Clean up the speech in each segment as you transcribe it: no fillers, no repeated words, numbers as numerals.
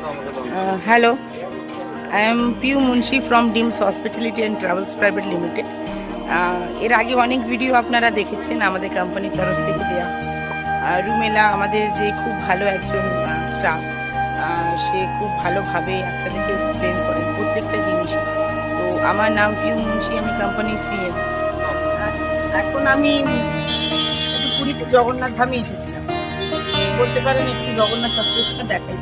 Hello, I am Piyu Munshi from DIMS Hospitality and Travels Private Limited. এর আগে অনেক video আপনারা দেখেছেন আমাদের কোম্পানির তরফ থেকে দেওয়া। রুমেলা আমাদের যে খুব ভালো একজন স্টাফ, সে খুব ভালোভাবে আপনাদেরকে এক্সপ্লেন করেন প্রত্যেকটা জিনিস। তো আমার নাম পিউ মুন্সি, আমি কোম্পানির সিএম। এখন আমি একটু পুরীতে জগন্নাথ ধামে এসেছিলাম, বলতে পারেন একটু জগন্নাথ চত্বরটা দেখাই।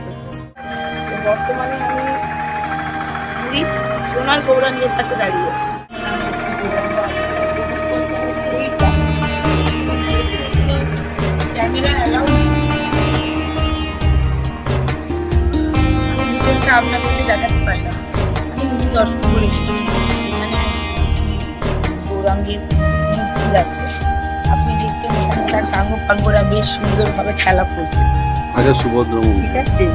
বর্তমানে আমি পুরী সোনার গৌরাঙ্গের কাছে দাঁড়িয়ে আছি। ক্যামেরা অ্যালাউ আপনাদেরকে দেখাতে পারলাম। আমি নিজে দর্শন করে এসেছি। এখানে গৌরাঙ্গের মূর্তি আছে, আপনি দেখছেন এখানকার সাঙ্গ পাঙ্গরা বেশ সুন্দরভাবে খেলা করছে। সুভদ্রা ঠিক আছে,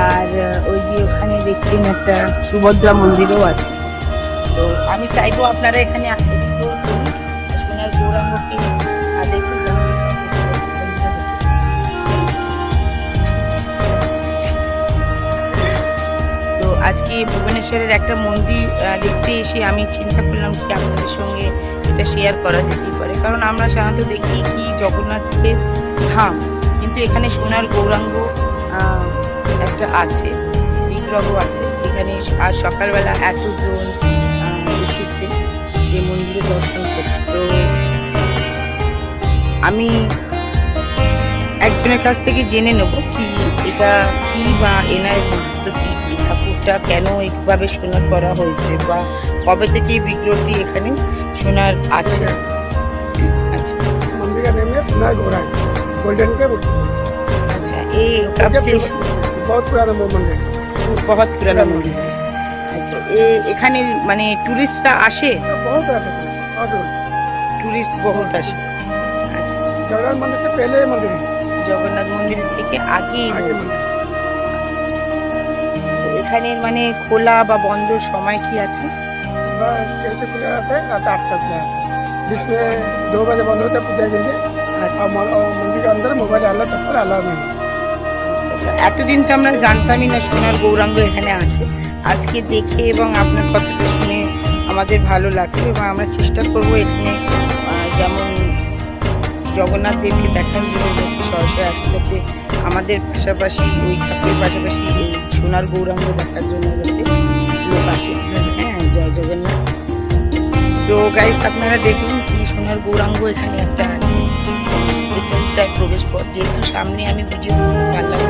আর ওই যে ওখানে দেখছেন একটা সুভদ্রা মন্দিরও আছে। তো আমি চাইবো আপনারা এখানে এক্সপ্লোর করুন, সোনার গৌরাঙ্গকে দেখুন। তো আজকে ভুবনেশ্বরের একটা মন্দির দেখতে এসে আমি চিন্তা করলাম কি আপনাদের সঙ্গে এটা শেয়ার করা যেতেই পারে, কারণ আমরা সাধারণত দেখি কি জগন্নাথের ধাম, কিন্তু এখানে সোনার গৌরাঙ্গ একটা আছে, বিগ্রহ আছে এখানে। আজ সকালবেলা এতজন এসেছে সেই মন্দিরে দর্শন করতে। তো আমি একজনের কাছ থেকে জেনে নেব কি এটা কি বা এনার মাহাত্ম্য কি, এই ঠাকুরটা কেন এইভাবে সোনার করা হয়েছে বা কবে থেকে এই বিগ্রহটি এখানে সোনার আছে। আচ্ছা, মন্দিরের নাম সোনার গৌরাঙ্গ, গোল্ডেন কে বলতে। अच्छा, ये कब से? बहुत पुराना मंदिर, बहुत पुराना मंदिर। अच्छा, ये এখানে মানে টুরিস্টরা আসে? बहुत आते थे, बहुत টুরিস্ট বহুত আসে। আচ্ছা, जगन्नाथ मंदिर से पहले ये मंदिर है, জগন্নাথ মন্দির থেকে আগে এই आगे মন্দির। मंदिर। তো এখানের মানে খোলা বা বন্ধ সময় কি আছে? सुबह 6 से खुले रहते हैं, रात 8 तक खुले रहते हैं। बीच में 2 बजे बंद होता है पूजा के लिए। আচ্ছা, और मंदिर के अंदर मोबाइल अलाउ, चप्पल अलाउ नहीं है। এতদিন তো আমরা জানতামই না সোনার গৌরাঙ্গ এখানে আছে। আজকে দেখে এবং আপনার কথাটা শুনে আমাদের ভালো লাগলো এবং আমরা চেষ্টা করব এখানে যেমন জগন্নাথ দেবকে দেখার জন্য লোক সরাসরি আসে, যাতে আমাদের পাশাপাশি ওই ঠাকুরের পাশাপাশি এই সোনার গৌরাঙ্গ দেখার জন্য যাতে লোক আসে। হ্যাঁ, জয় জগন্নাথ। তো গাইস, আপনারা দেখুন কি সোনার গৌরাঙ্গ এখানে একটা আছে। এটা তার প্রবেশ পথ, যেহেতু সামনে আমি ভিডিও করতে পারলাম